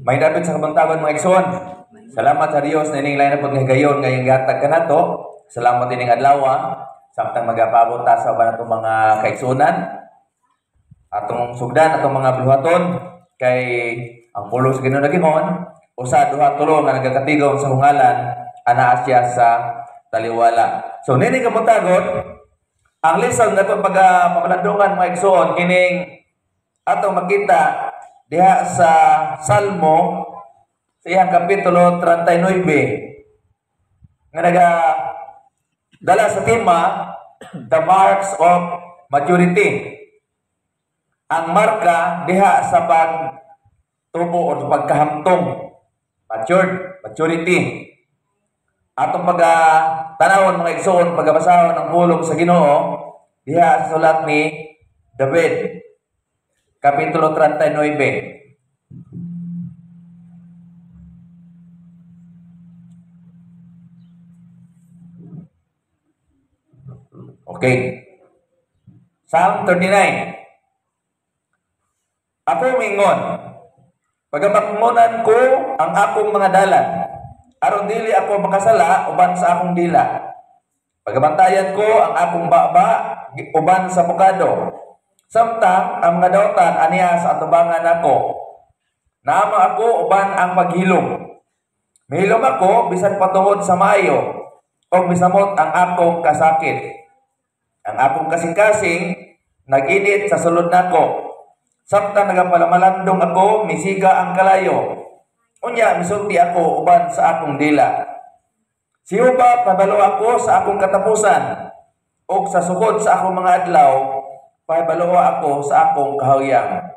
May dapat sa kabangtagon mga igsoon. Salamat sa Dios na ining lain na paghigayon ngayong gatag kanato. Salamat ining adlaw samtang magapabot ta sa uban natong mga kaigsunan atong sugdan atong mga buluhaton kay ang pulo sa Ginoo nagingon usa duha tulo nga nagakatigom sa hungalan anaa siya sa taliwala. So nini kabangtagon ang lesson nato pamalandungan mga igsoon kining atong makita diha sa Salmo sa iyang kapitulo 39 nga dala sa tema the marks of maturity. Ang marka diha sa pagtubo o sa pagkahamtong maturity. Atong tanawon mga igsoon pagabasahon ng pulong sa Ginoo diha sa sulat ni David kapitulo 39. Okay. Psalm 39. Ako mingon, pagamakmunan ko ang akong mga dalan, aron dili ako makasala uban sa akong dila. Pagabantayan ko ang akong baba uban sa bukado. Samtang ang mga dautan aniya sa atubangan ako. Naama ako uban ang paghilom. Mihilom ako bisan patungod sa maayo o misamot ang akong kasakit. Ang akong kasing-kasing nag-init sa sulod nako. Samtang nagapalamalandong ako, misiga ang kalayo. Unya misulti ako uban sa akong dila. Siuba pabalo ako sa akong katapusan o sa sukod sa akong mga adlaw. Pahibalo ako sa akong kahawyan.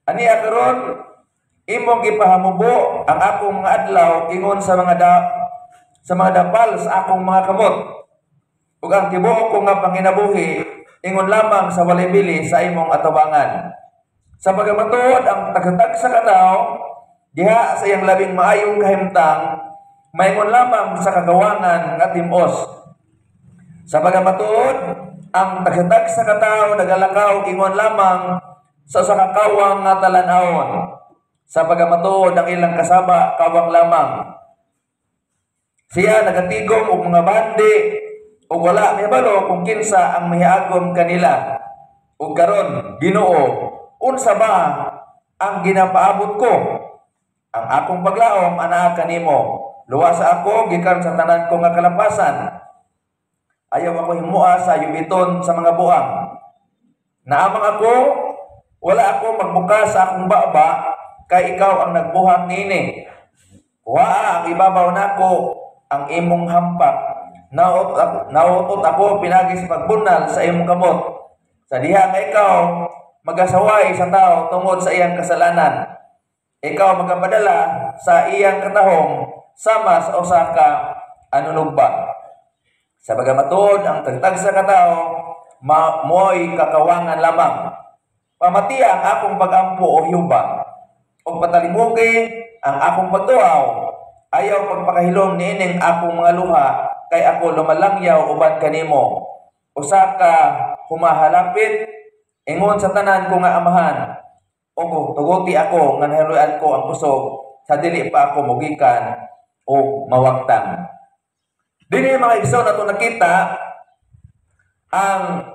Aniya karon imong gipahamubo ang akong mga adlaw ingon sa mga dapal sa akong mga kamot. Ug ang tibuok ko nga panginabuhi ingon lamang sa walay bili sa imong atubangan. Sa pagamatuod ang tagatag sa katawo diha sa iyang labing maayong kahimtang maingon lamang sa kagawangan nga timos. Sa pagamatuod ang tagatag sa katawo nagalakaw ingon lamang sa kakawang nga talan-awon. Sa pagamatuod ang ilang kasaba kawang lamang. Siya nagatigom og mga bandi ug wala mihibalo kung kinsa ang mihiagom kanila. Ug karon Ginoo, unsa ba ang ginapaabot ko? Ang akong paglaom anaa kanimo. Luwas ako gikan sa tanan ko nga kalapasan. Ayaw ako himua sa yubiton sa mga buang. Naamang ako, wala ako magbukas sa akong baba, kay ikaw ang nagbuhang nini. Kuha ang ibabaw nako ang imong hampak. Nautot ako pinagi sa pagbunal sa imong kamot. Sa diha nga ikaw magasaway sa tao tungod sa iyang kasalanan. Ikaw magapadala sa iyang katahong sama sa usa ka anunugba. Sa pagamatuod ang tagtag sa katao mo'y kakawangan lamang. Pamatiya ang akong pagampo o hiyuba. O patalimugi ang akong pagtuaw. Ayaw pagpakahilom niining akong mga luha kay ako lumalangyaw uban kanimo. Usa ka humahalapit ingon sa tanan ko nga amahan. O tuguti ako nga nahiluan ko ang kusog sa dili pa ako mugikan o mawagtang. Dili mga igsoon nato nakita ang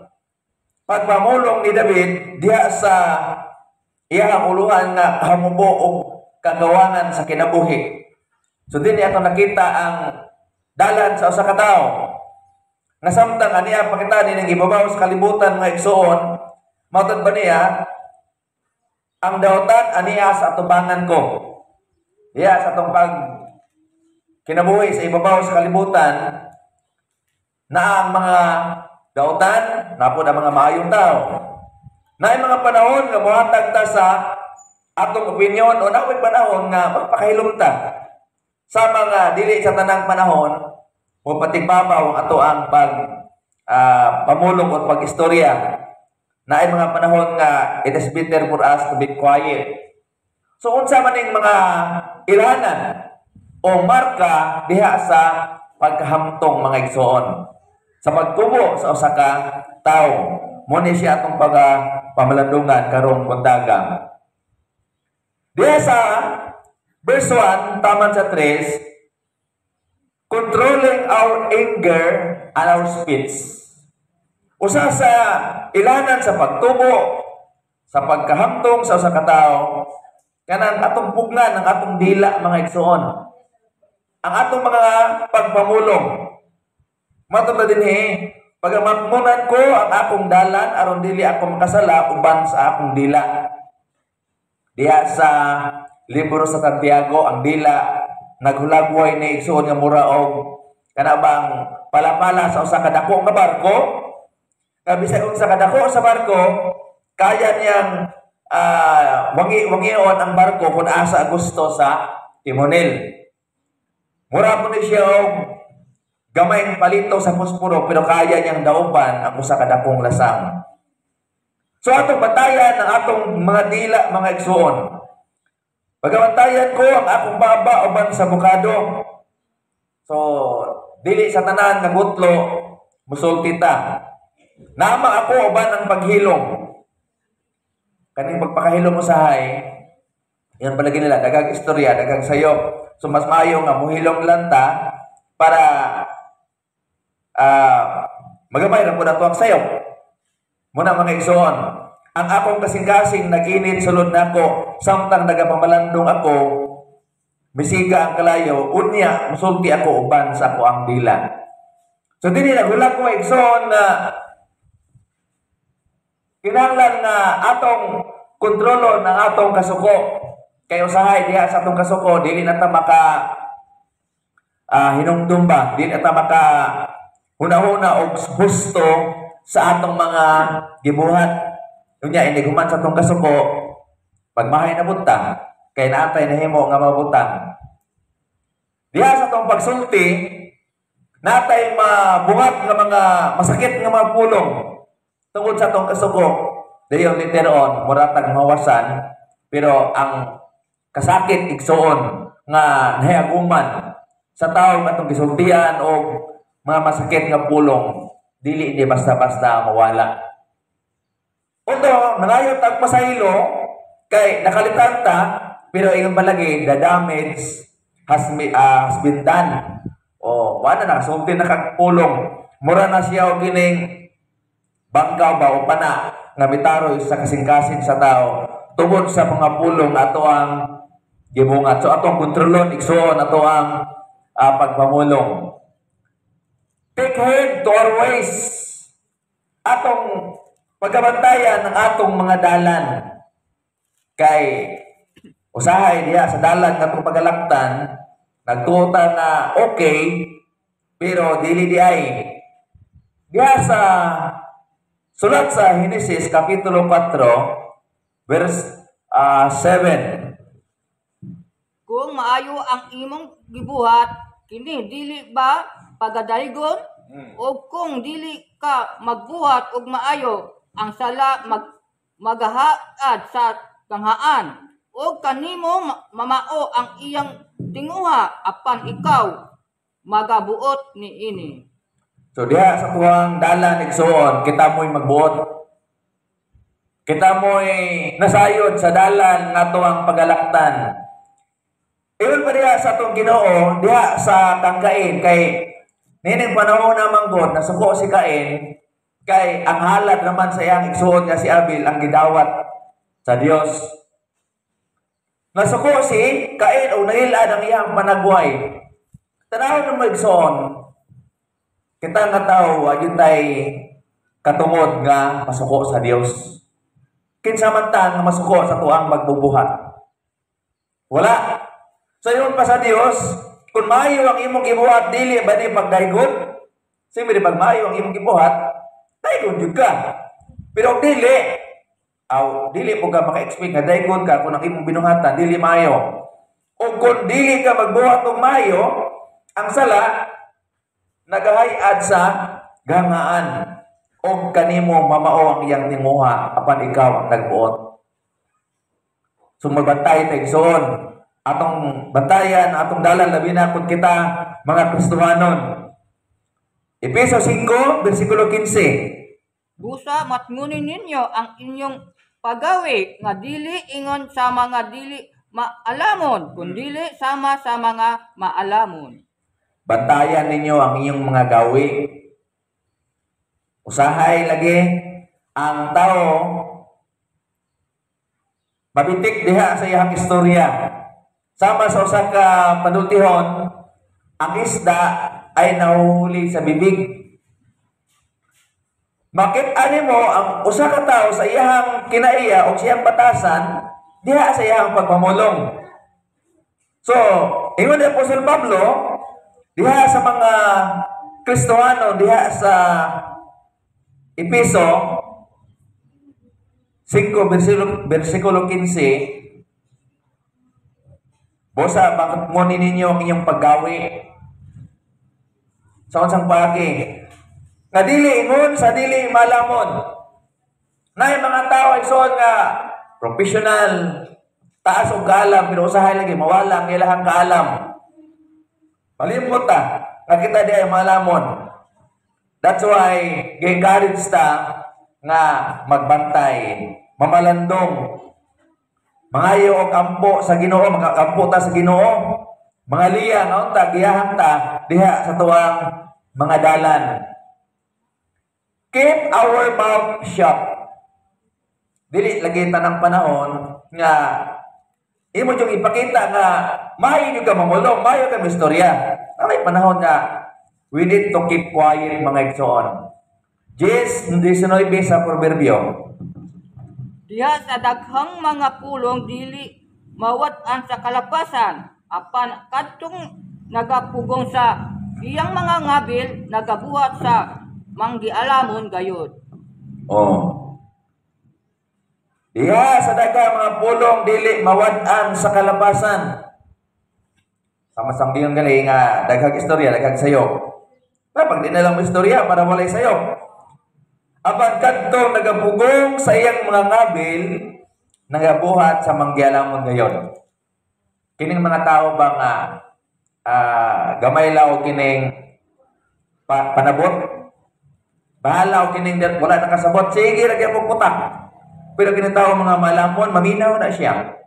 pagpamulong ni David diha sa iyang uluhan nga hamubo og kagawangan sa kinabuhi. So dinhi ato nakita ang dalan sa usa ka tawo nga samtang aniya pakita ning ibabaw sa kalibutan mga igsoon matud ba niya ang dautan aniya sa atubangan ko. Diha sa atong kinabuhi sa ibabaw sa kalibutan na ang mga dautan napod ang mga maayong tao. Na ay mga panahon nga mohatag ta sa atong opinion o naoy panahon nga magpakahilom ta. Sa mga dili sa tanang panahon mo patigbabaw ang ato ang pamulong o pag-istorya. Na ay mga panahon nga it is better for us to be quiet. So unsa man ning mga ilahanan o marka diha sa pagkahamtong mga igsoon sa pagtubo sa usa ka tawo. Mo ni siya atong pamalandungan karong buntaga. Diya sa verse 1, taman sa 3, controlling our anger and our speech. Usa sa ilanan sa pagtubo, sa pagkahamtong sa usa ka tawo, kanang atong pugnan ang atong dila mga igsoon. Ang atong mga pagpamulong. Matod dinhi, pagamatmunan ko ang akong dalan aron dili ako makasala uban sa akong dila. Diha sa libro sa Santiago, ang dila naghulagway ni igsoon nga mura og kanabang palapala sa usa ka dako nga barko. Kabisag usa ka dako sa barko, kaya niyang wangi-wangion ang barko kung asa gusto sa timonel. Mura po ni siya og gamayng palito sa posporo pero kaya niyang dauban ang usa ka dakong lasang. So atong batayan ang atong mga dila mga igsoon. Pagabantayan ko ang akong baba uban sa bukado. So dili sa tanan nga gutlo musulti ta. Nama ako uban ang paghilom. Kaning pagpakahilom mo sahay, yan palagi nila, dagang istorya, dagang sayo. So mas maayo nga muhilom lang ta para magamay ra po na tuwag sayo. Muna mga igsoon, ang akong kasing-kasing nag-init sulod na ako, samtang nagapamalandong ako, misiga ang kalayo, unya, musulti ako uban sa ako ang dila. So dili nagulat ko igsoon na kinahanglan nga atong kontrolo ng atong kasuko. Kay usahay diha sa atong kasuko, dili na ta maka hinumdum ba, dili na ta maka huna-huna og gusto sa atong mga gibuhat. Unya ini guman sa atong kasuko, pagmahay na butang, kay naatay na himo nga mabutang. Diha sa atong pagsulti, natay mabuhat nga mga masakit nga mga pulong tungod sa atong kasuko. Dayon later on, muratag mawasan, pero ang kasakit igsoon nga nahiaguman sa tawo atong gisultian o mga masakit nga pulong, dili di basta-basta mawala. Although nangayon tag pasahilo kay nakalitan ta, pero ingon balagi the damage has been done. O wala na sulti na kag pulong, mura na siya og kining bangkaw ba o pana nga mitaroy sa kasing-kasing sa tao tungod sa mga pulong ato ang gibungat. So atong kontrolon igsoon ato ang pagpamulong. Take heed to our ways. Atong pagkabantayan ng atong mga dalan. Kay usahay diha sa dalan nga atong pagalaktan, nagtuta na okay, pero dili di ay. Diha sa sulat sa Genesis Kapitulo 4, verse 7. Kung maayo ang imong gibuhat, kini dili ba pagadaygon? O kung dili ka magbuhat og maayo, ang sala magahaad sa tanghaan. O kanimo mamao ang iyang tinguha, apan ikaw magabuot niini. So diha sa tuwang dalan igsoon, kita mo'y magbuot. Kita mo'y nasayod sa dalan nga tuwang pagalaktan. Iyon pa diha sa atong Ginoo, diha sa kang Cain, kay nining panahon naman God, nasuko si Cain, kay ang halad naman sa iyang igsoon nga si Abel ang gidawat sa Dios. Nasuko si Cain o nahilad ang iyang panagway. Tanawon mo igsoon, kita nga tao, ayun tay katungod nga masuko sa Dios. Kinsa man ta nga masuko sa tuang magbubuhat? Wala. So yun pa sa Dios, kung maayo ang imong gibuhat, dili ba ni pagdaygon? Siyempre, pag maayo ang imong gibuhat, daygon jud ka. Pero dili po ka maka-expect nga daygon ka kung ang imong binuhatan, dili maayo. O kung dili ka magbuhat og maayo, ang sala, nagahayad sa gangaan o kanimo mamao ang iyang timuha apan ikaw ang nagbuot. So magbantay ta igsoon atong bantayan atong dalan labi na kun kita mga Kristohanon. Efeso 5 bersikulo 15. Busa matngunin ninyo ang inyong pagawi nga dili ingon sa mga dili maalamon, kundili sama sa mga maalamon. Bantayan ninyo ang inyong mga gawi. Usahay lagi ang tao mabitik diha sa iyang istorya. Sama sa usa ka panultihon, ang isda ay nahuhuli sa bibig. Makit-ani mo ang usa ka tawo sa iyang kinaiya o siyang batasan diha sa iyang pagmamulong. So, ingon ni Apostol Pablo diha sa mga Kristohano diha sa Epeso 5 versikulo 15, bosa bakit mo ninyo ang inyong paggawi sa unsang pagi nga dili ingon sa dili malamon. Nay mga tao ay suon nga professional, taas og kaalam, pero usahay lagi mawala ang ilahang kaalam. Malimot ta nga kita di ay malamon. That's why gi-encourage ta nga magbantay, mamalandong, mangayo og ampo sa Ginoo, makakampo ta sa Ginoo, mga liya nga unta giyahan ta diha sa tuwang mga dalan. Keep our mouth shut. Dili lagi tanang panahon nga imo jud ipakita nga maayo ka mamulong, maayo ka istorya. May panahon nga we need to keep quiet mga igsoon. Jes 19 sa proverbio. Diha sa daghang mga pulong dili mawat-an sa kalapasan, apan kadtong nagapugong sa iyang mga ngabil nagabuhat sa manggialamon gayud. Oh. Diha sa daghang mga pulong dili mawat-an sa kalapasan. Sama-sama din gali nga daghang istorya, daghang sayo. Kapag di na lang istorya para walay sayo. Apan kadtong nagapugong sa iyang mga ngabil, nagabuhat sa manggialamon gayon. Kining mga tao ba nga gamay lao kining panabot? Bahala o kining wala nakasabot, sige lagi mo putak. Pero kining tao mga malamon, maminaw na siya.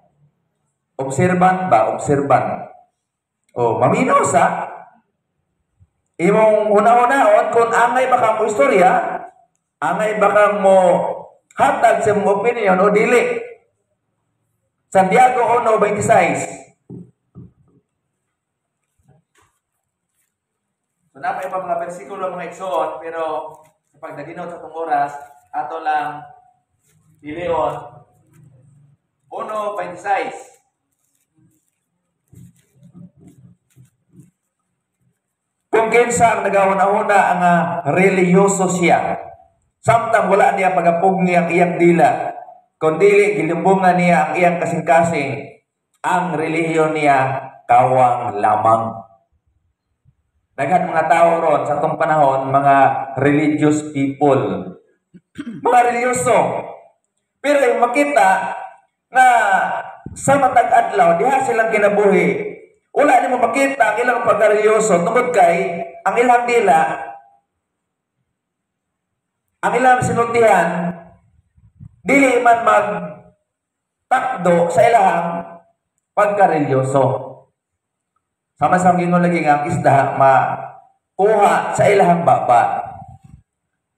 Observant ba? Observant. O, maminaw sa imong una-unaon kung angay baka mo istorya, angay baka mo hatag sa mong opinion o dili. Santiago 1:26. So napay pa mga bersikulo mga igsoon, pero kapag naginot sa itong oras, ato lang ilion 1:26. Kung kinsa ang nagahuna-huna ang reliyoso siya, samtang wala niya pagapugni ang iyang dila, kundi gilimbungan niya ang iyang kasing-kasing, ang relihiyon niya kawang lamang. Daghan mga tao ron sa itong panahon, mga religious people, mga religyoso. Pero yung makita na sa matag adlaw, diha silang kinabuhi, wala ni mo makita ang ilang pagkarelyoso tungod kay ang ilang dila, ang ilang sinultihan, dili man magtakdo sa ilang pagkarelyoso. Sama-sama gingon lagi nga ang isda makuha sa ilang baba.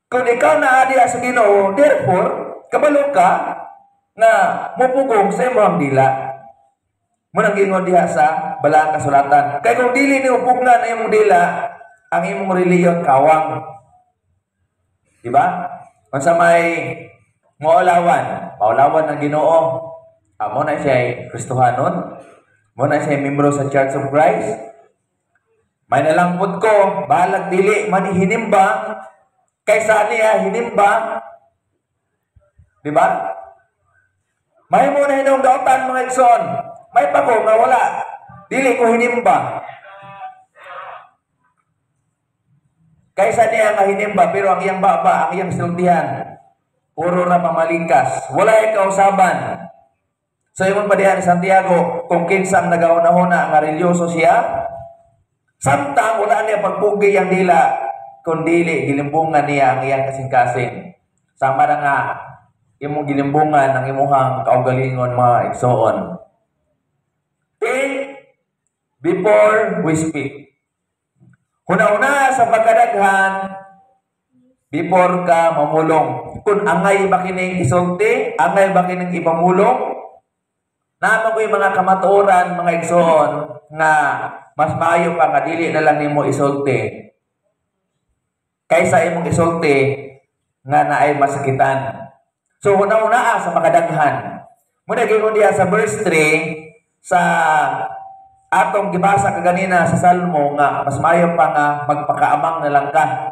Kung ikaw na adiya sa Ginoo, therefore, kabalo ka na mupugong sa imong dila. Munang gingon diha sa Balaang Kasulatan. Kaya kung dili ni upugnan ang imong dila, ang imong reliyon kawang. Diba? Kung sa may maulawan ng Ginoo, mo na siya Kristohanon, mo na siya membro sa Church of Christ, may nalangpot ko, bahalag dili, man hinimba, kaysa niya hinimba. Diba? May mo na hinong dautan mga igsoon, may pa ko nga wala, dili ko hinimba. Kaysa niya nga hinimba, pero ang iyang baba, ang iyang siltihan, puro na pamalingkas. Wala ikaw usaban. So, yung pa diyan ni Santiago, kung kinsang nagauna-una ang religyoso siya, samtang wala niya pagpugi ang dila, kung dili, gilimbungan niya ang iyang kasing-kasing. Sama na nga, imong gilimbungan ang imuhang kaugalingon mga igsoon. think before we speak. Huna-una sa pagkadaghan, before ka mamulong. Kung angay ba kining isulti, angay ba kining ipamulong, naman ko yung mga kamatuoran, mga igsoon, nga mas maayo pa nga dili na lang nimo isulti kaysa imong isulti nga naay masakitan. So, una-una sa makadaghan. Muna gingon diha sa verse 3, sa atong gibasa kaganina sa Salmo, nga mas maayo pa nga magpakaamang na lang ka.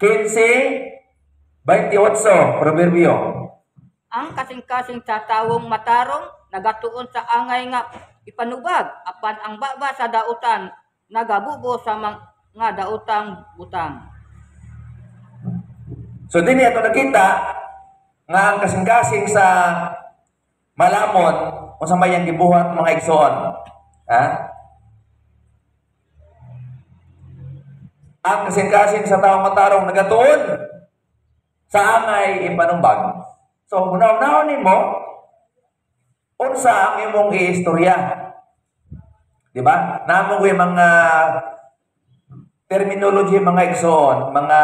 15:28, Proverbio. Ang kasing-kasing sa tawong matarong nagatuon sa angay nga ipanubag, apan ang baba sa dautan nagabubo sa mga dautang butang. So dinhi ato nakita nga ang kasing-kasing sa malamon unsa may ang gibuhat mga igsoon. Ha? Ang kasing-kasing sa taong matarong nagatuon sa angay ipanumbag. So unaw-unaw nimo unsa ang imong iistorya. Di ba? Namo ko yung mga terminology mga igsoon, mga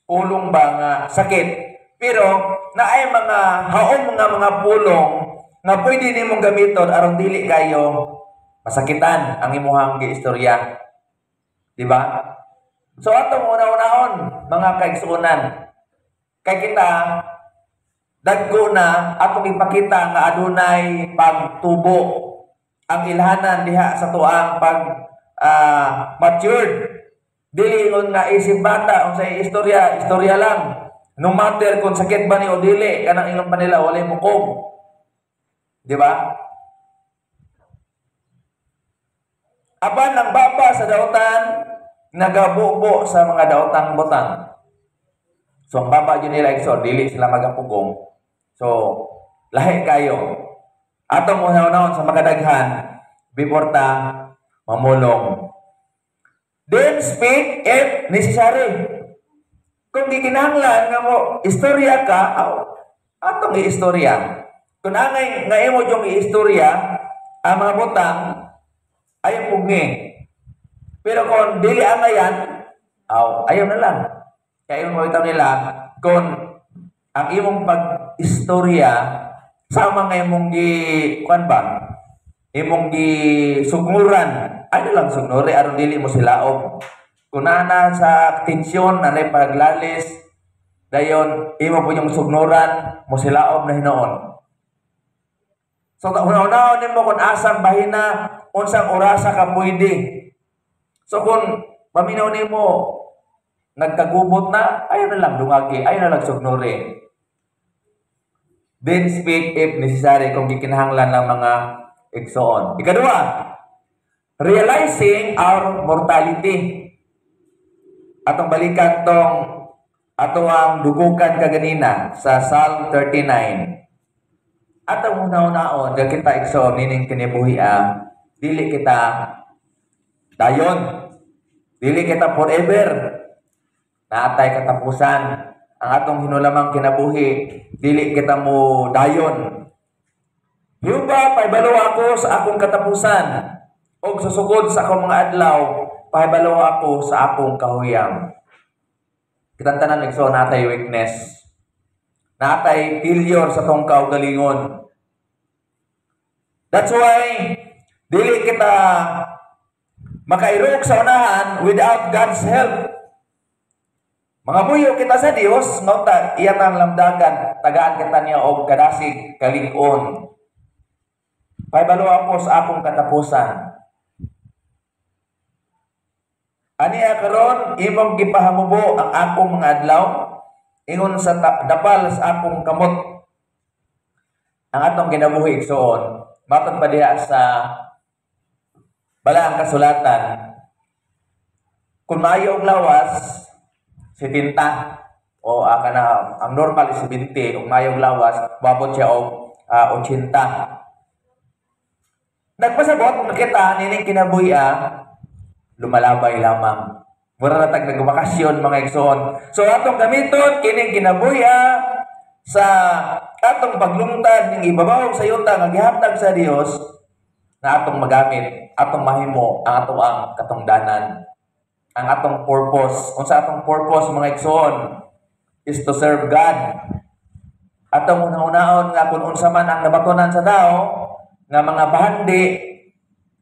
pulong ba nga sakit. Pero naay mga haom mga pulong nga pwede nimong gamiton aron dili kayo masakitan ang imuhang giistorya. Di ba? So atong una-unahon mga kaigsuonan, kay kita dagko na atong ipakita nga adunay pagtubo ang ilhanan diha sa tuang pag matured. Dili ngon nga isip bata unsay istorya lang. No matter kung sakit ba ni o dili kanang ilang panila walay mukom. Di ba? Apan ang baba sa dautan nagabubo sa mga daotang butang. So ang baba yun nila so dili sila magapugong. So lahi kayo. Atong una-unahon sa makadaghan before ta mamulong. Then speak if necessary. Kung gikinahanglan nga mo istorya ka, atong iistorya. Kung angay nga imo yung iistorya, ang mga butang ay pugi. Pero kung dili angayan, ayaw na lang. Kaya yung mga nila, kung ang imong pag-istorya sama nga imong imong sugnuran, ano lang sugnuri, aron dili mo silaog. Kunana sa tensyon, nanay paglalis, dayon, imo po yung sugnuran, mo silaog na hinoon. So, una-unahon din mo kung asang bahina, unsang orasa ka pwede. So, kung paminaw ni mo, nagkagubot na, ayaw na lang dungagi, ayaw na lang sugnuri. Then speak if necessary kung gikinahanglan ng mga igsoon. Ikadua, realizing our mortality. Atong balikan tong ang dugukan kaganina sa Psalm 39. Atong una-unaon, dahil kita igsoon, nining kinibuhi dili kita dayon. Dili kita forever. Naatay katapusan. Ang atong hinulamang kinabuhi, dili kita mo dayon. Yuba, pahibalo ako sa akong katapusan. O susugod sa akong mga adlaw, pahibalo ako sa akong kahuyang. Kitang tanan nagso natay weakness. Natay failure sa tong kaugalingon. That's why dili kita makairog sa unahan without God's help. Mga buyo kita sa Dios, no ta iyan ang lamdagan, tagaan kita niya og kadasig kalig-on. Pahibalo ako sa akong katapusan. Aniya karon imong gipahamubo ang akong mga adlaw ingon sa dapal sa akong kamot. Ang atong kinabuhi igsoon, matod pa diha sa balaang kasulatan. Kung maayo og lawas 70 o ang normal is 20 ug maayo og lawas babot siya og 80. Nagpasabot makita nining kinabuhi lumalabay lamang. Mura na tag nagbakasyon mga igsoon. So atong gamiton kining kinabuya sa atong paglungtad ning ibabaw sa yuta nga gihatag sa Dios na atong magamit, atong mahimo ang ato ang katungdanan. Ang atong purpose, unsa atong purpose mga igsoon is to serve God. Atong unahon nga kung unsa man ang nabatunan sa tao nga mga bahandi,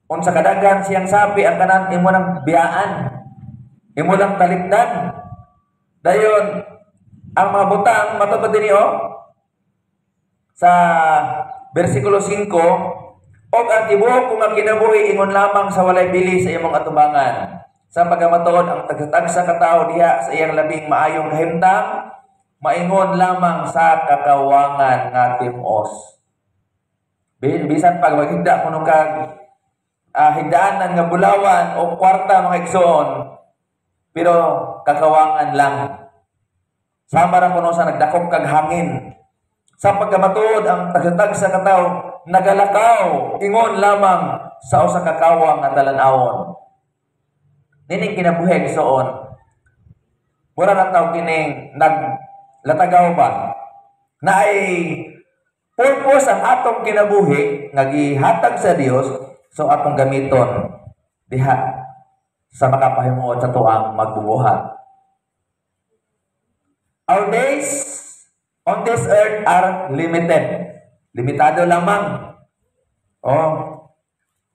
unsa kadaghan siyang sapi ang kanan imo nang biyaan, imo lang talikdan. Dayon ang mga butang matupad dinhi sa bersikulo 5, og ang tibuok kung ang kinabuhi ingon lamang sa walay bili sa imong atubangan. Sa pagkamatuod ang tagsa ka tawo diha sa iyang labing maayong kahimtang, maingon lamang sa kakawangan nga timos. Bisan pag maghinda kuno kag higdaanan nga bulawan o kwarta mga igsoon, pero kakawangan lang. Sama ra kuno sa nagdakop kag hangin. Sa pagkamatuod ang tagatag sa kataw nagalakaw ingon lamang sa usa ka kawang nga talan-awon. Nining kinabuhi igsoon, mura na taw kining naglatagaw ba na ay purpose ang atong kinabuhi nga gihatag sa Dios, so atong gamiton diha sa makapahimuot sa tuang magbubuhat. Our days on this earth are limited. Limitado lamang.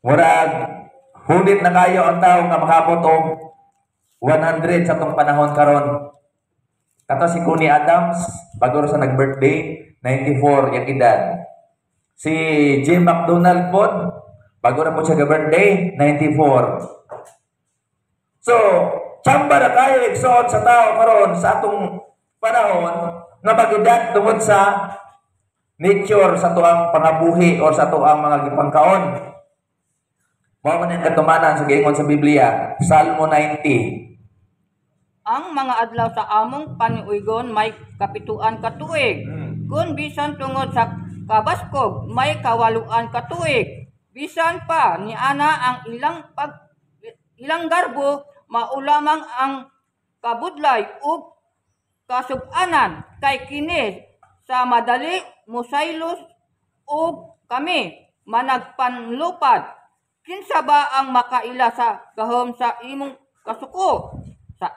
Murag hulit na kayo ang tao nga makabot og 100 sa tong panahon karon. Kato si Connie Adams, bago sa nag-birthday, 94 yung edad. Si Jim McDonald po, bago na po siya birthday, 94. So, tsamba na kayo igsoon sa tao karon sa atong panahon nga mag-edad tungod sa nature sa tuang pangabuhi o sa tuang mga gipangkaon. Mao man ang katumanan sa giingon sa Biblia, Salmo 90. Ang mga adlaw sa among paniuigon may kapituan ka tuig. Kung bisan tungod sa kabaskog may kawaluan ka tuig. Bisan pa ni ana ang ilang garbo maulamang ang kabudlay ug kasub-anan kay kini sa madali mosaylos ug kami managpanlupad. Kinsa ba ang makaila sa gahom sa imong kasuko? Sa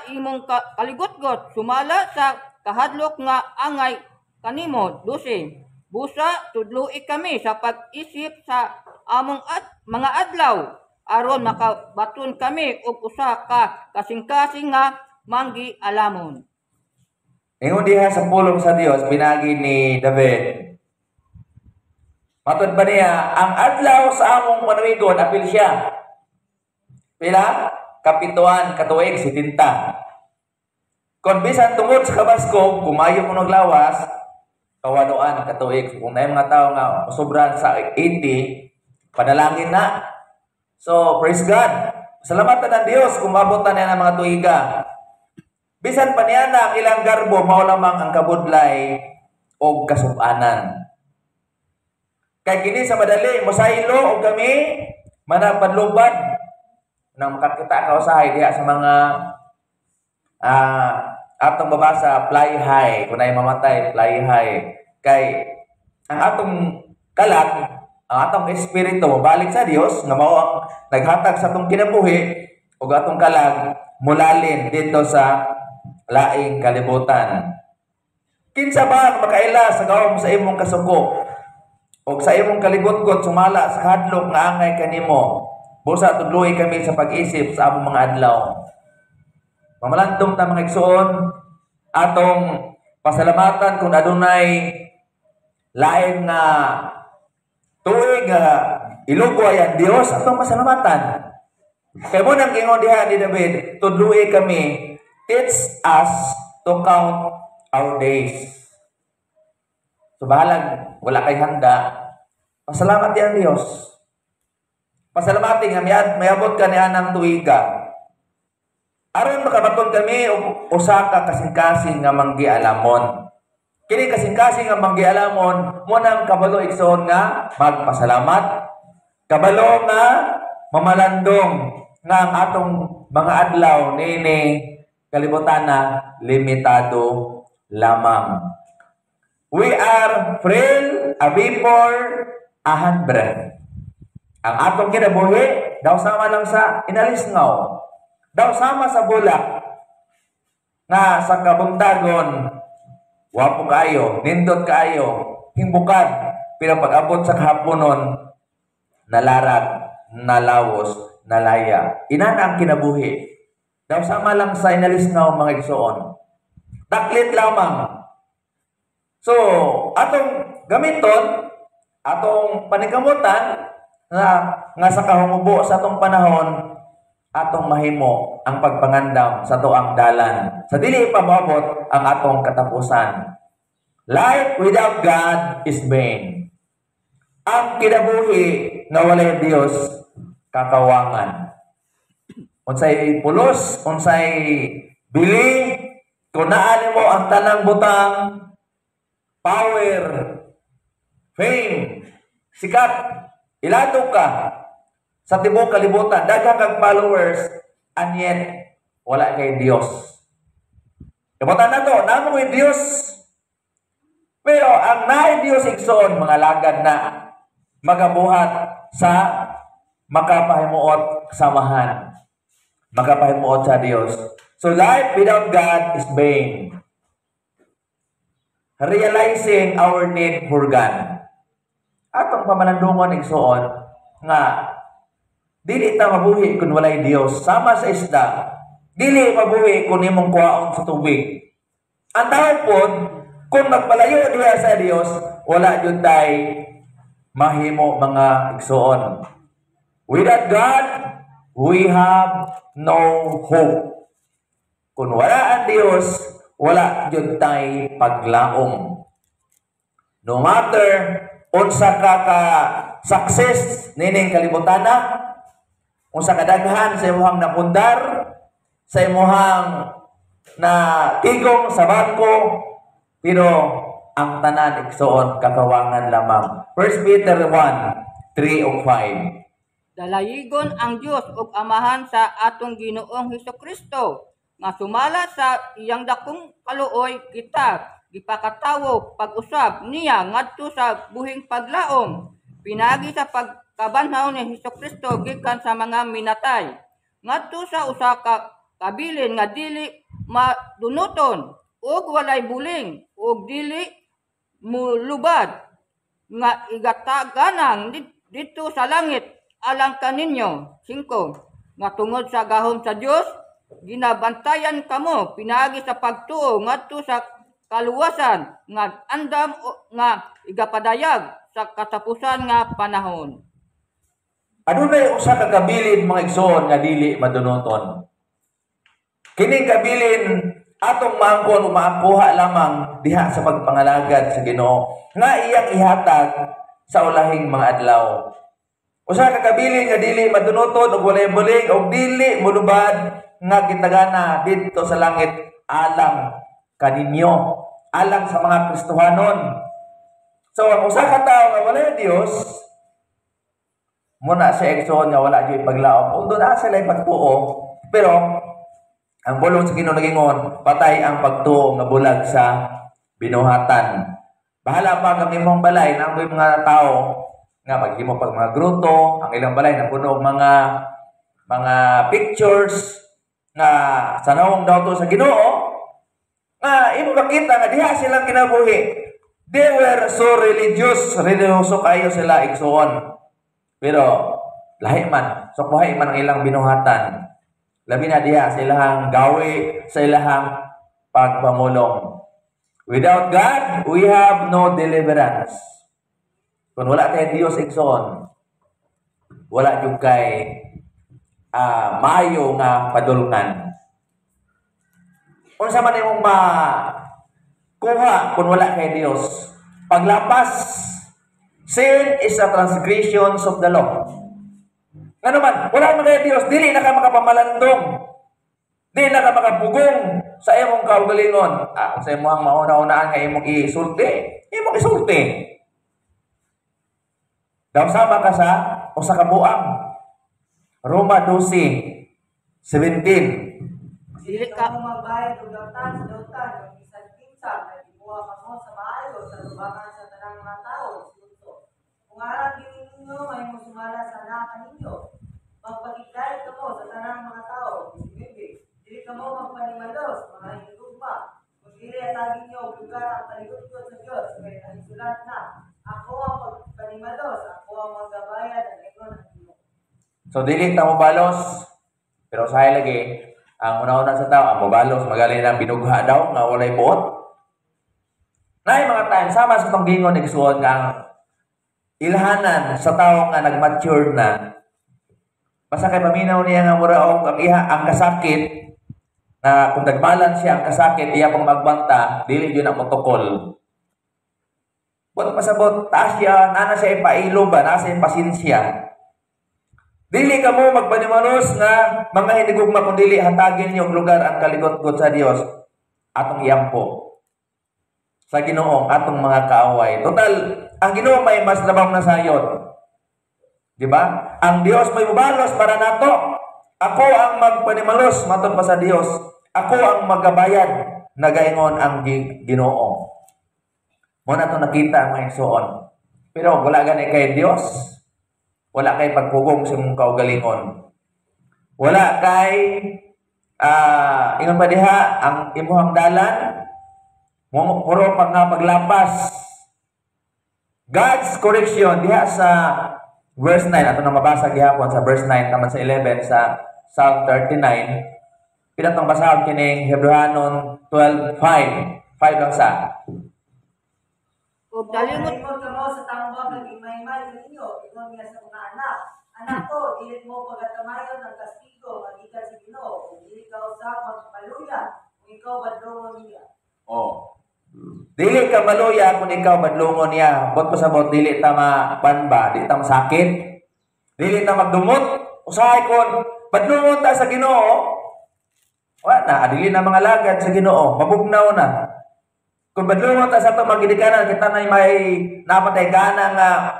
imong kaligotgot sumala sa kahadlok nga angay kanimo 12. Busa tudloi kami sa pag-isip sa among mga adlaw aron makabaton kami og usa ka kasing-kasing nga manggi alamon. Ingon diha sa pulong sa Dios pinagi ni David. Matod ba niya, ang adlaw sa among panuigon apil siya. Pila? Kapituan katuig 70. Kung bisan tungod sa kabaskog, kumayo mo naglawas, kawaluan katuig. Kung na mga tao nga sobran sa 80, panalangin na. So, praise God. Salamatan ng Diyos kung mabutan niya ng mga tuiga. Bisan pa niya na ang ilang garbo, maulamang ang kabudlay o kasubanan. Kay kini sa madali, mosaylo o kami, manapadlubad nang makakita ka usahay diha sa mga atong babasa, fly high. Kung na'y mamatay, fly high. Kay ang atong kalag, ang atong espiritu, balik sa Dios, nga mao ang naghatag sa atong kinabuhi, o atong kalag, mulalin dito sa laing kalibutan. Kinsa ba ang makaila sa gawom sa imong kasuko? O sa imong kaligotgot sumala sa hadlok nga angay kanimo? Busa tudloy kami sa pag-isip sa among mga adlaw. Mamalandong ta mga igsoon, atong pasalamatan kung adunay lain nga tuig ilugway ang Dios, atong pasalamatan. Kaya mo nang ingon diha ni David, tudloy kami, teach us to count our days. So bahalag, wala kay handa, pasalamat yan Dios. Pasalamati nga mayabot ka ni anang tuiga. Aron makabaton kami usa ka kasing-kasing nga manggialamon. Kini kasing-kasing nga manggialamon mo nang kabalo igsoon nga magpasalamat. Kabalo nga mamalandong nga ang atong mga adlaw nini kalibutan na limitado lamang. We are frail, a vapor, a handbreadth. Ang atong kinabuhi, daw sama lang sa inalisngaw. Daw sama sa bulak na sa kabuntagon, wapo kayo, nindot kayo, himbukan, pero pag-abot sa kahaponon, nalarag, nalawos, nalaya. Inana ang kinabuhi. Daw sama lang sa inalisngaw mga igsoon. Daklit lamang. So, atong gamiton, atong panikamutan, nga sa kahumubo sa atong panahon, atong mahimo ang pagpangandam sa tuang dalan. Sa dili pa maabot ang atong katapusan. Life without God is vain. Ang kinabuhi na walay Dios, kakawangan. Unsay pulos, unsay bili, kung naani mo ang tanang butang, power, fame, sikat, ilado ka sa tibok kalibutan, daghang kag followers, and yet wala kay Dios. Kabutan na to, namo kay Dios. Pero ang naay Dios igsoon, mga lagad na magabuhat sa makapahimuot samahan. Makapahimuot sa Dios. So life without God is vain. Realizing our need for God. Atong pamalandungon igsoon nga dili ta mabuhi kun walay Dios, sama sa isda. Dili mabuhi kun imong kuhaon sa tubig. Ang tao pod kung magpalayo diha sa Dios, wala jud tay mahimo mga igsoon. Without God, we have no hope. Kung wala ang Dios, wala jud tay paglaom. No matter unsa ka success nining kalibutana, unsa kadaghan sa imong napundar, sa imong na tigong sa barko, pero ang tanan igsoon kakawangan lamang. 1 Peter 1:3-5. Dalayigon ang Dios ug Amahan sa atong Ginoong Hesukristo nga sumala sa iyang dakong kaluoy kita gipakatawo pag-usab niya ngadto sa buhing paglaom pinagi sa pagkabanhaw ni Hesukristo gikan sa mga minatay ngadto sa usa ka kabilin nga dili madunuton ug walay buling ug dili mulubad nga igataganang dito sa langit alang kaninyo. 5. Nga tungod sa gahom sa Dios ginabantayan kamo pinagi sa pagtuo ngadto sa kaluwasan nga andam nga igapadayag sa katapusan nga panahon. Adunay usa ka kabilin mga igsoon nga dili madunoton. Kining kabilin atong maangkon umaakuha lamang diha sa pagpangalagad sa Ginoo nga iyang ihatag sa ulahing mga adlaw. Usa ka kabilin nga dili madunoton ug walay bulig ug dili mulubad nga gitagana didto sa langit alang kaninyo, alang sa mga Kristohanon. So ang usa ka tawo nga walay Dios, muna sa igsoon nga wala gyud paglaom. Undo na sila pagtuo, pero ang bulong sa Ginoo nagingon, patay ang pagtuo nga bulag sa binuhatan. Bahala pa kami mong balay na ang mga tao nga maghimo pag mga gruto, ang ilang balay na puno mga pictures nga sanawong daw to sa Ginoo. Nga imo makita nga diha silang kinabuhi. They were so religious, religyoso kayo sila igsoon. Pero lahi man, so kuhay man ang ilang binuhatan. Labi na diha sa ilahang gawi, sa ilahang pagpamulong. Without God, we have no deliverance. Kung wala tayong Diyos igsoon, wala yung kay maayo nga padulngan. Kung sa man imong makuha kung wala kay Diyos, paglapas, sin is a transgressions of the law. Nga naman, wala man kay Diyos, dili na ka makapamalandong, dili na ka makapugong sa imong kaugalingon. Sa imong mauna-unaan nga imong isulti, daw sama ka sa usa ka buang. Roma 12:17. Dili ka magbayad og dautan sa dautan ug bisan kinsa nagbuha ka mo sa maayo sa lubangan sa tanang mga tawo. Kung aran gini ninyo may musumala sa anak ninyo. Magpakikay ka mo sa tanang mga tao. Dili ka mo magpanimalos, mga hinigugma. Kung dili atagin niyo ang lugar ang paligod-god sa Diyos, kaya nagsulat na, ako ang magpanimalos, ako ang magabayan ng ingon ang Diyos. So dili ta mo balos. Pero usahay lagi, ang una-una sa tao, ang mobalos, magaling na binugha daw, nga walay buot. Na mga time, sama sa itong gingon, nagsuon nga ang ilhanan sa tao nga nag-mature na. Basta kay paminaw niya nga muraog ang iha, ang kasakit, na kung nagbalan siya ang kasakit, iya pang magbanta, dili yun ang motokol. Buat pasabot, taas siya, nana siya ipailo ba, nasa ipasinsya. Dili ka mo magpanimanos nga mga hinigugma kung dili hatagin niyo lugar ang kaligot-got sa Dios atong iyampo sa Ginoo atong mga kaaway. Total, ang Ginoo may mas labang na sayod. Di ba? Ang Dios may mubalos para nato. Ako ang magpanimalos matod pa sa Dios. Ako ang magabayad nagaingon ang Ginoo. Mo na to nakita ang mga igsoon. Pero wala gani kay Dios. Wala kay pagpugong sa mong kaugalingon. Wala kay ingon pa diha ang imuhang dalan puro pag nga paglapas. God's correction diha sa verse 9 ato na mabasa gihapon sa verse 9 taman sa 11 sa Psalm 39. Pinatong basahon kining Hebrehanon 12:5. 5 lang sa. Ug dalimot Ingon ka mo sa tambak ng imay-imay ninyo, ingon niya sa mga anak. Anak ko, dilit mo pagatamayon ng kastigo, magikan sa Ginoo, kung dili ka usap magpaluya, kung ikaw badlongon niya. Oh. Dili ka maluya kung ikaw badlongon niya. Bot ko sa bot, dili ta mapanba, dili ta masakit, dili ta magdumot. Usahay kon, badlongon ta sa Ginoo. Wa na, adili na mga lagad sa Ginoo, mabugnaw na. Kung badlongon ta sa ito magidikanan, kita na may napatay gana nga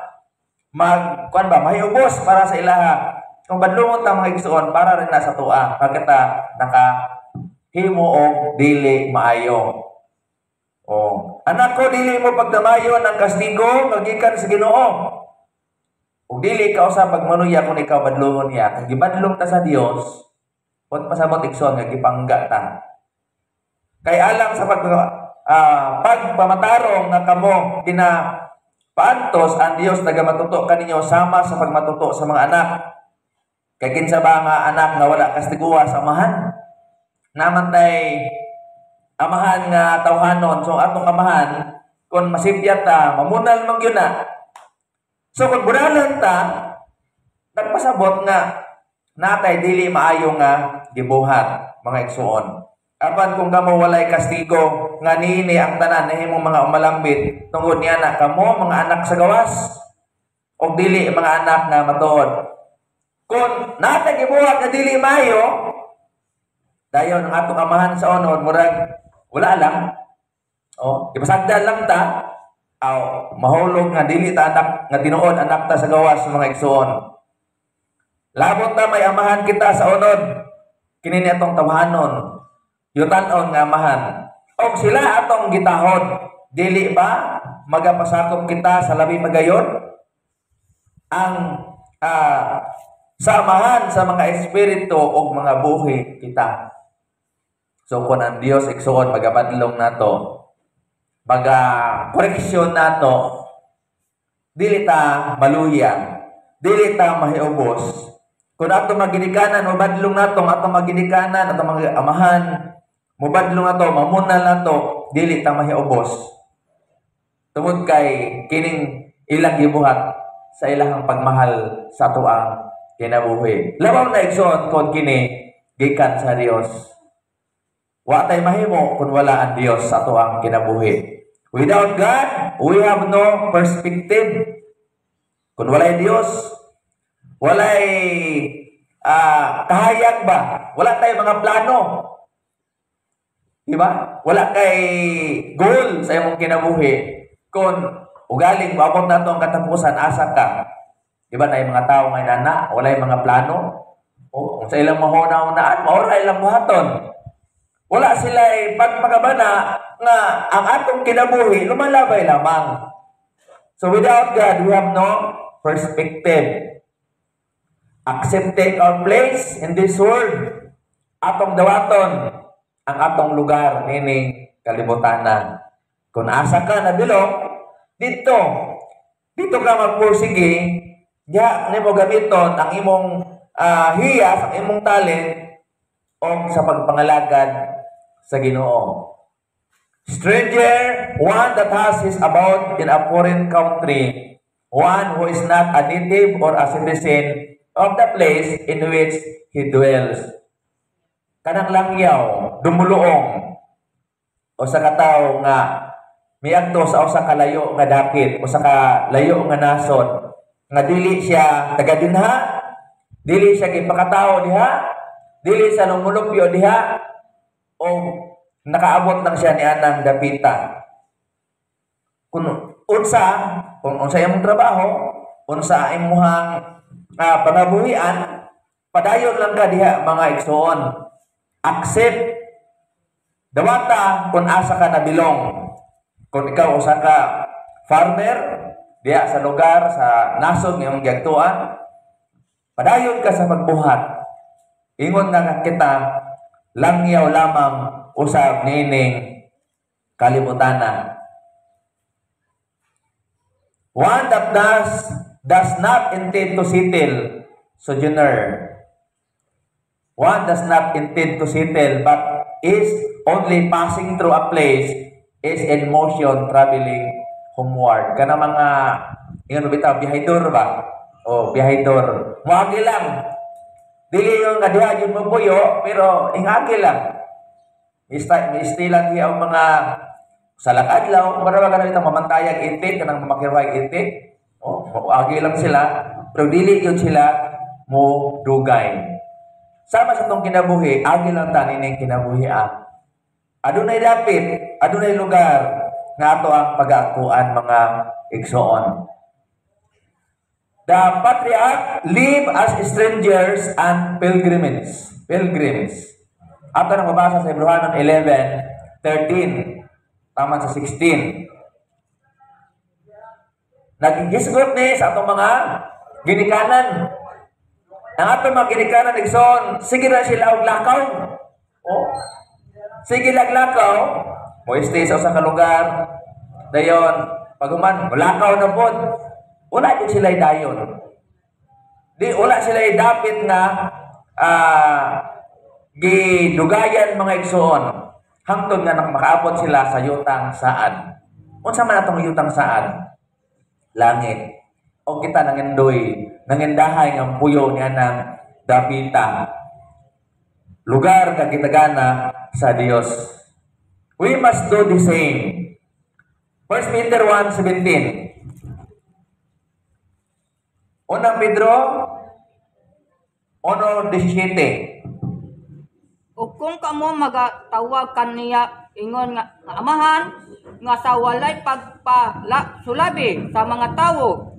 mahiubos para sa ilaha. Kung badlongon ta mga igsoon, para rin na sa tua. Pagkita nakahimo o dili maayo. O, anak ko, dili mo pagdamayon ng kastigo, magikan sa Ginoo. Kung dili ka usab magmanuya kung ikaw badlongon niya, kung gibadlong ta sa Dios, pud pasabot igsoon nga gipangga ta. Kay alang sa pagpamatarong nga kamo paantos ang Dios nagamatuto kaninyo sama sa pagmatuto sa mga anak. Kay kinsa ba nga anak nga wala kastiguwa sa amahan? Naman tay amahan nga tawhanon. So atong amahan kung masipyat ta, mamunal man gyud na. So kung bunalan ta, nagpasabot nga natay dili maayo nga gibuhat mga igsuon. Apan kung kamo walay kastigo nga niini ang tanan nahimong mga umalambit tungod niya na kamo mga anak sa gawas o dili mga anak nga matuod. Kung natay gibuhat nga dili maayo, dayon ang atong amahan sa unod murag wala lang. Oh, ipasagdan lang ta. Aw, mahulog nga dili ta anak nga tinuod anak ta sa gawas mga igsuon. Labot na may amahan kita sa unod. Kini ni atong tawhanon. Yutan-on nga amahan. O sila atong gitahod. Dili ba magapasakop kita sa labi magayon? Ang samahan sa mga espiritu o mga buhi kita. So kung ang Dios igsuon magabadlong nato, maga-koreksyon nato, dili ta maluya, dili ta mahiubos. Kung ato magidikanan, mabadlong nato, ato magidikanan, ato mga amahan, mabadlong nato, mamunal nato, dili ta mahiubos. Tungod kay kining ilang gibuhat sa ilahang pagmahal sa tuang kinabuhi. Labaw na igsoon kon kini gikan sa Dios. Wa tay mahimo kung wala ang Dios sa tuang kinabuhi. Without God, we have no perspective. Kung walay Dios, walay kahayag ba? Wala tayong mga plano. Diba? Wala kay goal sa imong kinabuhi. Kung ugaling maabot na ito ang katapusan, asa ka. Diba na yung mga tao ngay nana, wala yung mga plano. O, sa ilang mahuna-hunaan, maura ilang buhaton. Wala sila pagpagabana nga ang atong kinabuhi, lumalabay lamang. So without God, we have no perspective. Accepting our place in this world. Atong dawaton ang atong lugar, meaning kalibutanan. Kung asa ka na bilog, dito ka magpursige, diya nimo gamiton ang imong hiyas, ang imong talent o sa pagpangalagad sa Ginoo. Stranger, one that has his abode in a foreign country, one who is not a native or a citizen of the place in which he dwells. Kanang langyaw, dumuluong, o sa kataw nga miadto sa usa ka layo nga dapit, o sa layo nga nasod, nga dili siya taga dinha, dili siya gipakatawo diha, dili sa lumulupyo diha, o nakaabot lang siya ni anang dapita. Kung unsa imong trabaho, unsa imong panabuhian, padayon lang ka diha mga igsoon. Accept dawata kung asa ka nabilong. Kung ikaw usa ka farmer diha sa lugar sa nasod nga imong giagtuan, padayon ka sa pagbuhat. Ingon nga kita, langyaw lamang usab nining kalibutana. One that does not intend to settle, sojourner. One does not intend to settle, but is only passing through a place, is in motion, traveling homeward. Kana mga, ingon bitaw, bihayador ba? O, bihayador. Muagi lang. Dili yung nadiha yun mabuyo, pero ingagi lang. Istilan niya ang mga salakadlaw, marami ka na itong mamantayag itik, kanang mamakirwag itik. O, muagi lang sila, pero dili yun sila mo dugay. Sama sa itong kinabuhi, agi lang tanin yung kinabuhian. Adunay dapit, adunay lugar, nga ato ang pag-aakuan mga igsoon. The patriarch live as strangers and pilgrims. Ato nang mabasa sa Hebrewanon 11:13, tama sa 16. Naghisgot ni sa atong mga ginikanan. Ang atong mga ginikanan igsoon, sige na sila og lakaw. Oh. Sige laglakaw, mo stay sa usa ka lugar. Dayon, paguman, lakaw na pod. Wala din sila dayon. Wala sila dapit na gidugayan mga igsoon. Hangtod nga makaabot sila sa yutang saad. Unsa man atong yutang saad? Langit. O kita nangindahay ng puyo niya ng dapita. Lugar kagitagana sa Dios. We must do the same. 1 Peter 1:17. Unang Pedro 1:17. O kung kamo magatawag kaniya ingon nga amahan nga sa walay pagpasulabi sa mga tawo,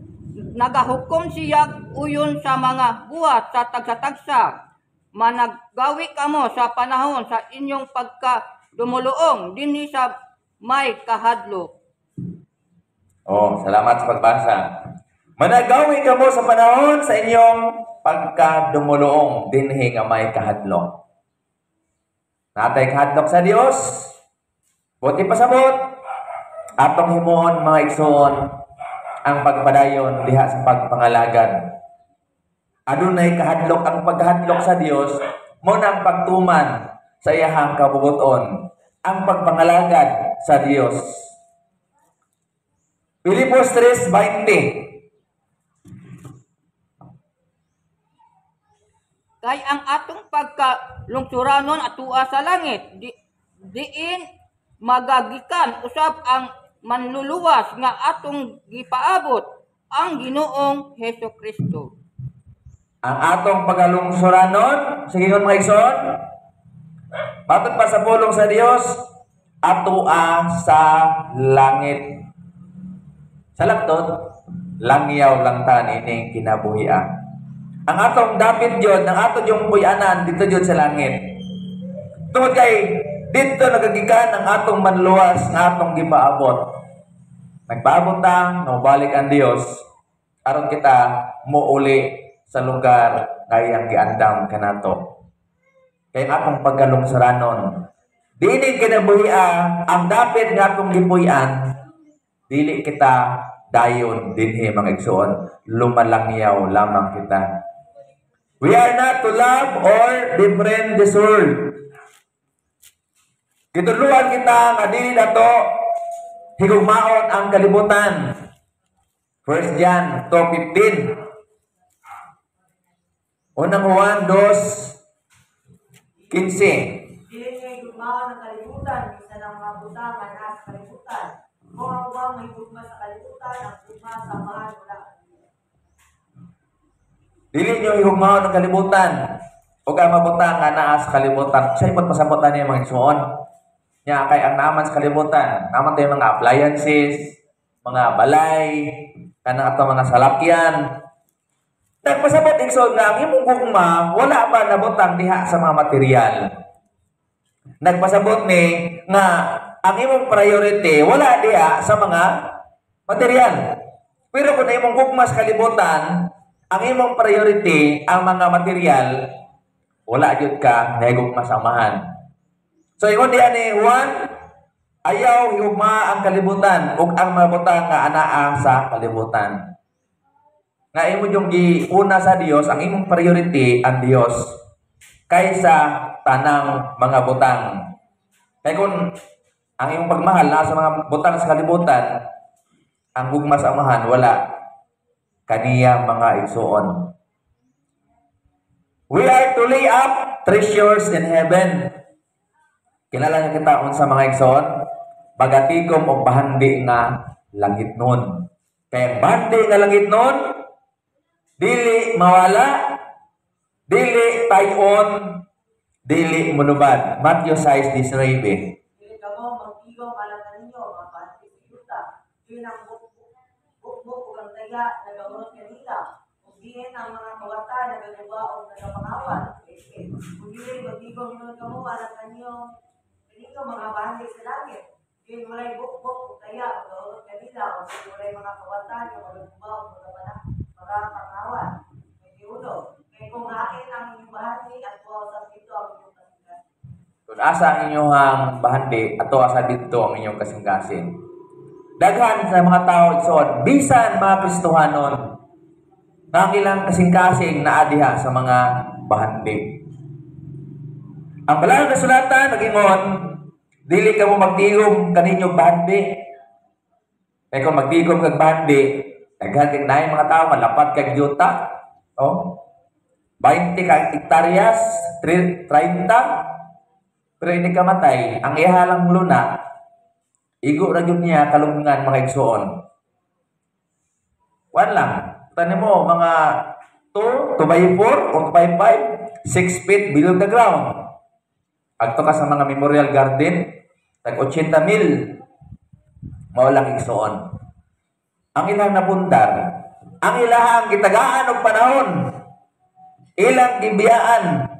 nagahukom siya uyon sa mga buhat sa tagsa-tagsa. Managgawi kamo sa panahon sa inyong pagkadumuluong dinhi sa may kahadlok. Oh, salamat sa pagbasa. Managawi kamo sa panahon sa inyong pagkadumuluong dinhi nga may kahadlok. Natay kahadlok sa Dios. Buti pasabot atong himuon mga igsoon ang pagpadayon diha sa pagpangalagad. Adunay kahadlok ang paghadlok sa Dios, mo nang pagtuman sa iyahang kabubuton ang pagpangalagad sa Dios. Filipos 3:20. Kay ang atong pagkalungsuranon atua sa langit, diin magagikan usab ang manluluwas nga atong gipaabot ang Ginoong Hesukristo. Ang atong pagkalungsuranon, sige ngon mga igsoon, matod pa sa pulong sa Dios, atua sa langit. Sa laktod, langyaw lang tani ning kinabuhian. Ang atong dapit Dios, ang atong yung puyanan dito Dios sa langit. Tungod kay dito nagagikan ang atong manluwas nga atong gipaabot. Nagpaabot ta, nabalik ang Dios. aron kita muuli sa lugar nga iyang giandam kanato. Kay akong pagkalungsuranon, dili kinabuhia ang dapit nga akong gipuy-an, dili kita dayon dinhi mga igsoon, lumalangyaw lamang kita. We are not to love or befriend this world. Gituluan kita nga dili nato higugmaon ang kalibutan. 1 John 2:15. Unang Juan 2:15. Dili niya igugmaon ng kalibutan, isa ng mga butangan na sa kalibutan. Kung ang uwang may gugma sa kalibutan, ang gugma sa mahal wala. Dili nyo higugmaon ng kalibutan. O ang mabutang nga naa sa kalibutan. Siya ipagpasabot na niya mga igsoon. Nya kay ang naman sa kalibutan, naman tayo mga appliances, mga balay, kanang ato mga salakyan. Nagpasabot igsoon nga ang imong gugma wala pa nabutang diha sa mga material. Nagpasabot ni nga ang imong priority wala diha sa mga material. Pero kung imong gugma sa kalibutan, ang imong priority ang mga material, wala jud ka nahigugma sa amahan. So, ingon diyan ni Juan, ayaw higugma ang kalibutan ug ang mabutang nga anaa sa kalibutan. Nga imo yung giuna sa Dios, ang imong priority ang Dios kaysa tanang mga butang. Kaya kung ang imong pagmahal na sa mga butang sa kalibutan, ang gugma sa amahan wala kaniya mga igsoon. We are to lay up treasures in heaven. Kilala niya kita unsa mga igsoon, bagatigom o bahandi nga langit nun. Kaya bahandi nga langit nun, dili mawala, dili tayon, dili munubad. Matthew 6:19. Dili ka mo magtigong alam ninyo, mga pantikuta. Yun ang bukbuk o ang taya, nagawot kanila. Kung diin ang mga kawata, nagagawa o nagapangawan. Kung diin magtigong yun ka mo, alam ninyo, kanino mga bahandi sa langit. Yun walay bukbuk o taya, nagawot kanila. Kung walay mga kawata, nagagawa o nagapangawan. Hindi ulo. Kaya kung hain ang inyong bahandi at buwaw sa dito ang inyong kasingkasin. Kung asa ang inyong bahandi, ato asa dito ang inyong kasingkasin. Daghan sa mga tao igsoon, bisan mga Kristohanon, na ilang kasing-kasing na adiha sa mga bahandi. Ang balang kasulatan nagingon, dili ka mo magtigom kaninyong bahandi. Kaya kung magtigom kag bahandi, daghan kag naay mga tao malapat kag yuta, 20 ka hektaryas, 30, pero hindi ka matay, ang ihalang luna, igo na yun niya kalungan mga igsoon. One lang. Tanin mo, mga 2x4 o 2x5, 6 feet below the ground. Agto ka sa mga memorial garden, tag 80,000, maulang igsoon. Ang ilang napundar, ang ilahang gitagaan og panahon, ilang gibiyaan.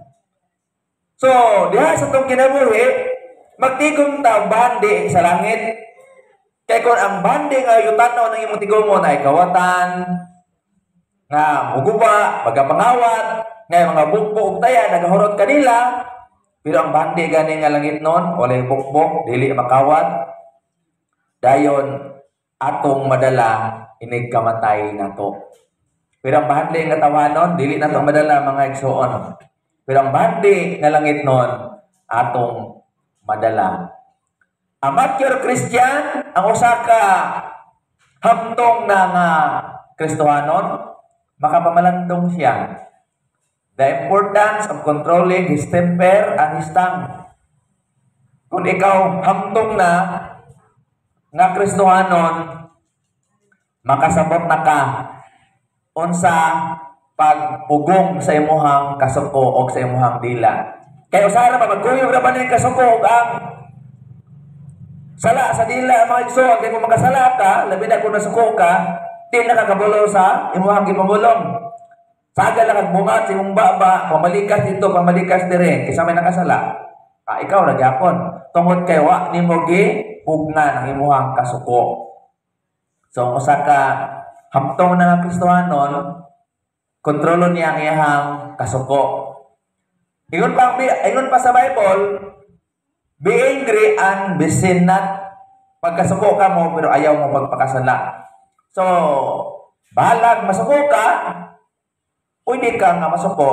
So, diha sa itong kinabuhi, magtigong ta bandi sa langit. Kaya kung ang bandi nga yutanaw ng imong tigomon ay kawatan, nga muguba, magapangawat, nga mga bukbok ug taya nagahurot kanila, pero ang bandi gani nga langit nun, walay bukbok, dili makawat, dayon atong madala inig kamatay nato. Pero ang bandi nga tawanon, dili nato madala mga igsoon. Pero ang bandi nga langit nun, atong madala. Ang mature Christian, ang usa ka hamtong na nga Kristohanon, makapamalandong siya. The importance of controlling his temper and his tongue. Kung ikaw hamtong na nga Kristohanon, makasabot na ka unsa pagpugong sa imuhang kasuko o sa imuhang dila. Kaya usaha na magkuyog na ba ng kasuko o ang sala sa dila mga igsoon. Kaya kung makasala ka, labi na kung nasuko ka, di na kakabulo sa imuhang gipamulong. Saga lang bungat sa imong baba, pamalikas dito, pamalikas dire, kaysa may nakasala. Ikaw nagyapon. Tungod kay wa nimo gi pugna ng imuhang kasuko. So usa ka hamtong na nga Kristohanon, kontrolo niya ang iyahang kasuko. Ingon pa sa Bible, be angry and be sin not. Pagkasuko ka mo, pero ayaw mo magpakasala. So, bahalag masuko ka, pwede ka nga masuko,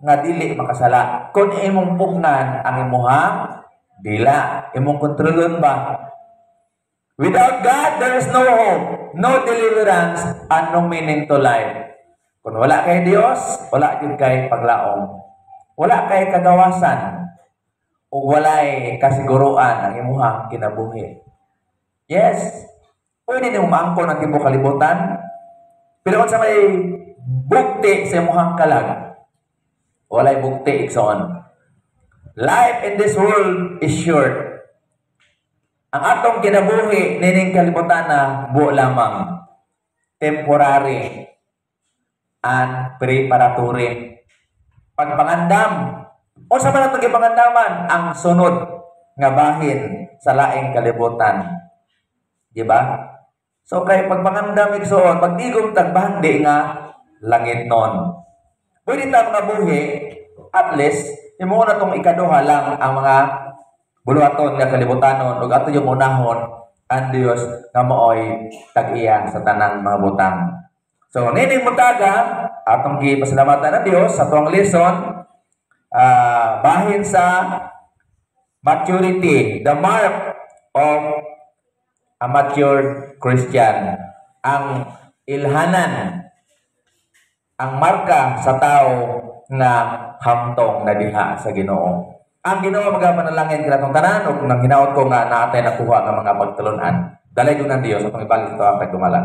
nga dili makasala. Kung imong pugnan ang imuhang dila, imong kontrolon ba? Without God, there is no hope, no deliverance, and no meaning to life. Kung wala kay Dios, wala din kay paglaom. Wala kay kagawasan, o walay kasiguruan ang imuhang kinabuhi. Yes, pwede ni umangkon ang tibuok kalibutan, pero kung sa may bukti sa imuhang kalag, walay bukti ikson. Life in this world is short. Ang atong kinabuhi nining kalibutan na buo lamang, temporary and preparatory. Pagpangandam, o sa man itong ipangandaman, ang sunod nga bahin sa laing kalibutan. Diba? So kay pagpangandam iksoon, pagdigom tagbandi nga langit nun. Pwede ta mga buhi, at least, imo na itong ikaduha lang ang mga buluhaton nga kalibutanon ug ato yung unahon ang Dios nga mooy tag-iya sa tanang mga butang. So nining mutaga atong gipasalamatan ang Dios sa tuang lesson bahin sa maturity, the mark of a mature Christian. Ang ilhanan, ang marka sa tao nga hamtong na diha sa Ginoo. Ang Ginoo magapanalangin kita tong tanan ug nang hinaot ko nga naatay nakuha nga mga pagtulunan. Dalay ng Dios atong ibalik ito ang pagdumalan.